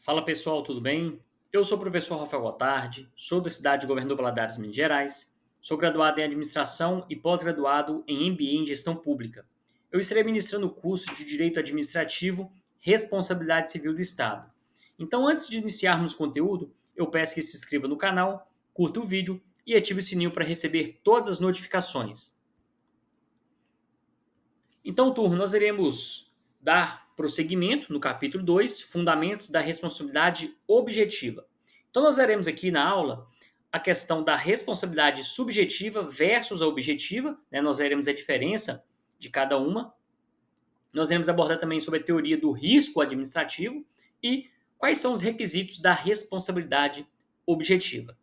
Fala pessoal, tudo bem? Eu sou o professor Rafael Gotardi, sou da cidade de Governador Valadares, Minas Gerais, sou graduado em Administração e pós-graduado em MBA em Gestão Pública. Eu estarei ministrando o curso de Direito Administrativo, Responsabilidade Civil do Estado. Então, antes de iniciarmos o conteúdo, eu peço que se inscreva no canal, curta o vídeo e ative o sininho para receber todas as notificações. Então, turma, nós iremos dar prosseguimento no capítulo 2, Fundamentos da Responsabilidade Objetiva. Então, nós veremos aqui na aula a questão da responsabilidade subjetiva versus a objetiva, né? Nós veremos a diferença de cada uma. Nós iremos abordar também sobre a teoria do risco administrativo e quais são os requisitos da responsabilidade objetiva.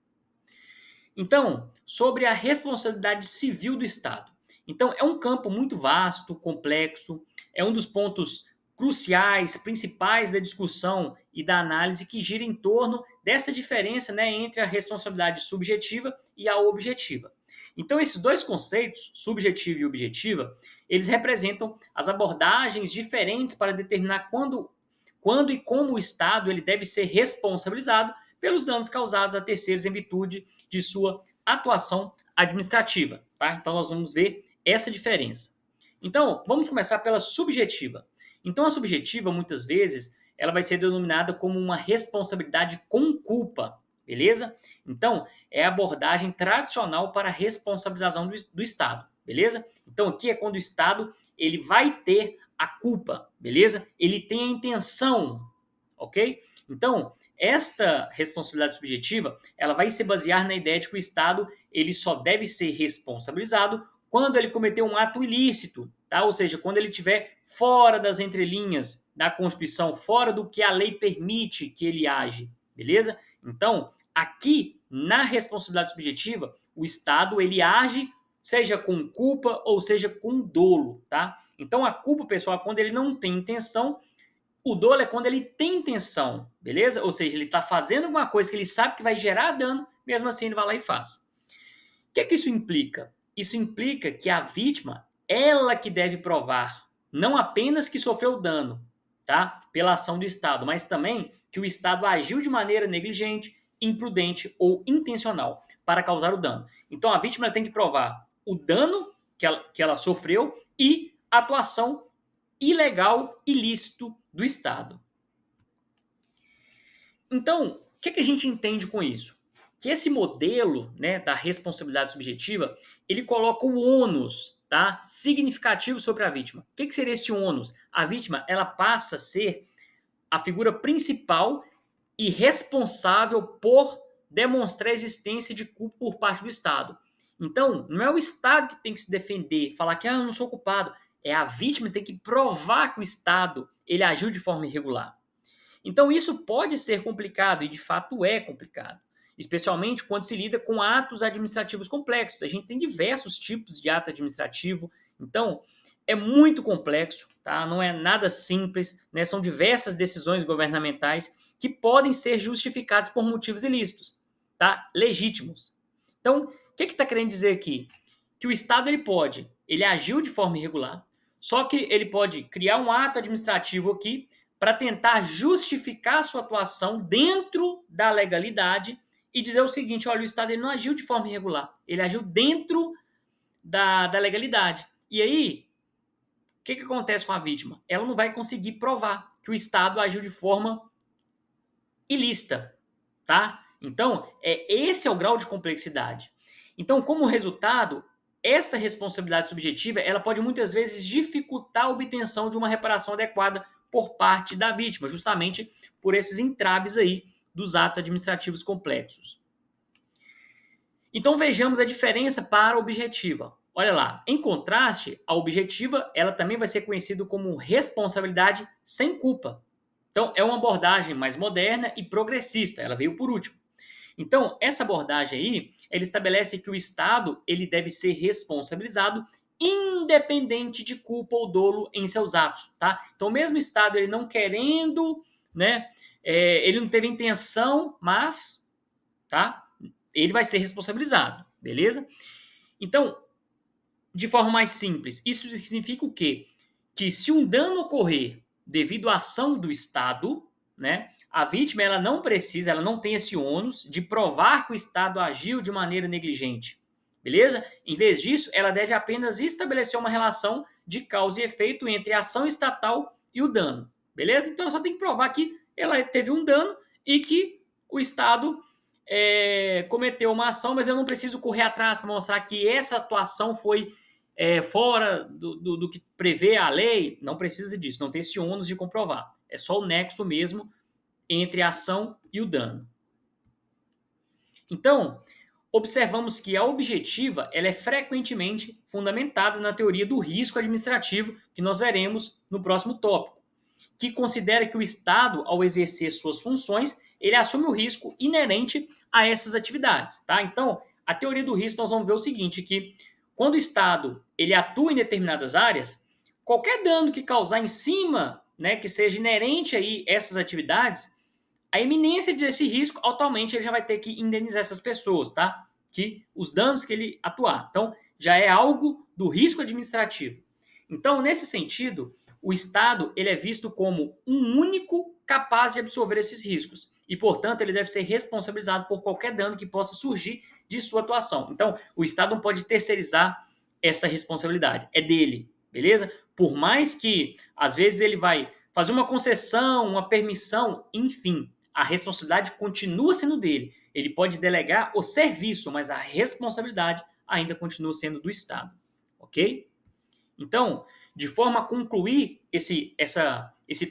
Então, sobre a responsabilidade civil do Estado. Então, é um campo muito vasto, complexo, é um dos pontos cruciais, principais da discussão e da análise que gira em torno dessa diferença, né, entre a responsabilidade subjetiva e a objetiva. Então, esses dois conceitos, subjetiva e objetiva, eles representam as abordagens diferentes para determinar quando e como o Estado ele deve ser responsabilizado pelos danos causados a terceiros em virtude de sua atuação administrativa. Tá? Então, nós vamos ver essa diferença. Então, vamos começar pela subjetiva. Então, a subjetiva, muitas vezes, ela vai ser denominada como uma responsabilidade com culpa, beleza? Então, é a abordagem tradicional para a responsabilização do Estado, beleza? Então, aqui é quando o Estado ele vai ter a culpa, beleza? Ele tem a intenção, ok? Então, esta responsabilidade subjetiva, ela vai se basear na ideia de que o Estado ele só deve ser responsabilizado quando ele cometer um ato ilícito, tá? Ou seja, quando ele estiver fora das entrelinhas da Constituição, fora do que a lei permite que ele age, beleza? Então, aqui na responsabilidade subjetiva, o Estado ele age seja com culpa ou seja com dolo, tá? Então, a culpa, pessoal, é quando ele não tem intenção. O dolo é quando ele tem intenção, beleza? Ou seja, ele está fazendo alguma coisa que ele sabe que vai gerar dano, mesmo assim ele vai lá e faz. O que é que isso implica? Isso implica que a vítima, ela que deve provar, não apenas que sofreu dano, tá? Pela ação do Estado, mas também que o Estado agiu de maneira negligente, imprudente ou intencional para causar o dano. Então a vítima tem que provar o dano que ela sofreu e a atuação ilegal, ilícito do Estado. Então, o que a gente entende com isso? Que esse modelo, né, da responsabilidade subjetiva, ele coloca o ônus, tá, significativo sobre a vítima. O que seria esse ônus? A vítima ela passa a ser a figura principal e responsável por demonstrar a existência de culpa por parte do Estado. Então, não é o Estado que tem que se defender, falar que eu não sou culpado. É a vítima que tem que provar que o Estado ele agiu de forma irregular. Então, isso pode ser complicado, e de fato é complicado, especialmente quando se lida com atos administrativos complexos. A gente tem diversos tipos de ato administrativo, então é muito complexo, tá? Não é nada simples, né? São diversas decisões governamentais que podem ser justificadas por motivos ilícitos, tá? Legítimos. Então, o que está querendo dizer aqui? Que o Estado ele agiu de forma irregular, só que ele pode criar um ato administrativo aqui para tentar justificar sua atuação dentro da legalidade e dizer o seguinte: olha, o Estado ele não agiu de forma irregular, ele agiu dentro da legalidade. E aí, o que acontece com a vítima? Ela não vai conseguir provar que o Estado agiu de forma ilícita, tá? Então, esse é o grau de complexidade. Então, como resultado, esta responsabilidade subjetiva, ela pode muitas vezes dificultar a obtenção de uma reparação adequada por parte da vítima, justamente por esses entraves aí dos atos administrativos complexos. Então vejamos a diferença para a objetiva. Olha lá, em contraste, a objetiva ela também vai ser conhecida como responsabilidade sem culpa. Então é uma abordagem mais moderna e progressista, ela veio por último. Então essa abordagem aí, ela estabelece que o Estado ele deve ser responsabilizado independente de culpa ou dolo em seus atos, tá? Então mesmo o Estado ele não querendo, né, ele não teve intenção, mas, tá? Ele vai ser responsabilizado, beleza? Então, de forma mais simples, isso significa o quê? Que se um dano ocorrer devido à ação do Estado, né, a vítima ela não tem esse ônus de provar que o Estado agiu de maneira negligente, beleza? Em vez disso, ela deve apenas estabelecer uma relação de causa e efeito entre a ação estatal e o dano, beleza? Então ela só tem que provar que ela teve um dano e que o Estado cometeu uma ação, mas eu não preciso correr atrás para mostrar que essa atuação foi fora do que prevê a lei. Não precisa disso, não tem esse ônus de comprovar. É só o nexo mesmo entre a ação e o dano. Então, observamos que a objetiva ela é frequentemente fundamentada na teoria do risco administrativo, que nós veremos no próximo tópico, que considera que o Estado, ao exercer suas funções, ele assume o risco inerente a essas atividades. Tá? Então, a teoria do risco, nós vamos ver o seguinte, que quando o Estado ele atua em determinadas áreas, qualquer dano que causar em cima, né, que seja inerente a essas atividades, a iminência desse risco, atualmente ele já vai ter que indenizar essas pessoas, tá? Que os danos que ele atuar. Então, já é algo do risco administrativo. Então, nesse sentido, o Estado ele é visto como um único capaz de absorver esses riscos. E, portanto, ele deve ser responsabilizado por qualquer dano que possa surgir de sua atuação. Então, o Estado não pode terceirizar essa responsabilidade. É dele, beleza? Por mais que, às vezes, ele vai fazer uma concessão, uma permissão, enfim, a responsabilidade continua sendo dele. Ele pode delegar o serviço, mas a responsabilidade ainda continua sendo do Estado. Ok? Então, de forma a concluir esse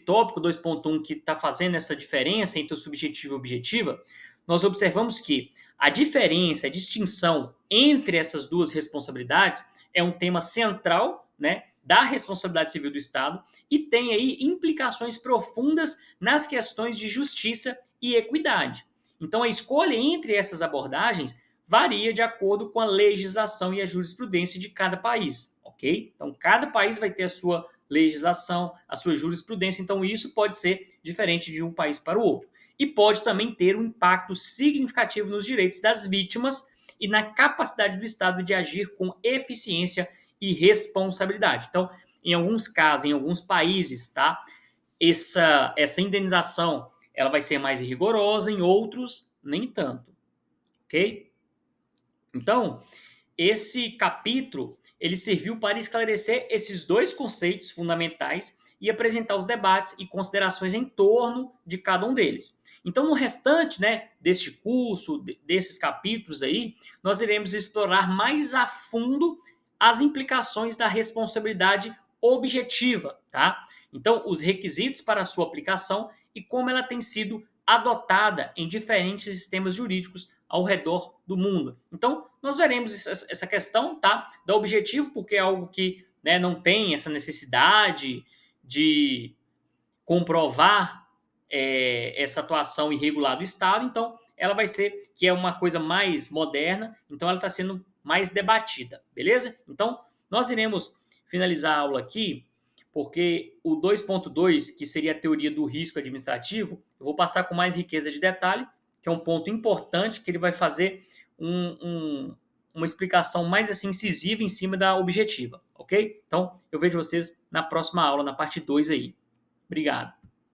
tópico 2.1 que está fazendo essa diferença entre o subjetivo e o objetiva, nós observamos que a diferença, a distinção entre essas duas responsabilidades é um tema central, né, da responsabilidade civil do Estado e tem aí implicações profundas nas questões de justiça e equidade. Então, a escolha entre essas abordagens varia de acordo com a legislação e a jurisprudência de cada país, ok? Então, cada país vai ter a sua legislação, a sua jurisprudência, então isso pode ser diferente de um país para o outro. E pode também ter um impacto significativo nos direitos das vítimas e na capacidade do Estado de agir com eficiência e responsabilidade. Então, em alguns casos, em alguns países, tá? Essa indenização ela vai ser mais rigorosa, em outros, nem tanto. Ok? Então, esse capítulo ele serviu para esclarecer esses dois conceitos fundamentais e apresentar os debates e considerações em torno de cada um deles. Então, no restante, né, deste curso, desses capítulos aí, nós iremos explorar mais a fundo as implicações da responsabilidade objetiva, tá? Então, os requisitos para a sua aplicação e como ela tem sido adotada em diferentes sistemas jurídicos ao redor do mundo. Então, nós veremos essa questão, tá, da objetivo, porque é algo que, né, não tem essa necessidade de comprovar essa atuação irregular do Estado, então ela vai ser, que é uma coisa mais moderna, então ela está sendo mais debatida, beleza? Então, nós iremos finalizar a aula aqui, porque o 2.2, que seria a teoria do risco administrativo, eu vou passar com mais riqueza de detalhe, que é um ponto importante, que ele vai fazer uma explicação mais assim, incisiva em cima da objetiva, ok? Então, eu vejo vocês na próxima aula, na parte 2 aí. Obrigado.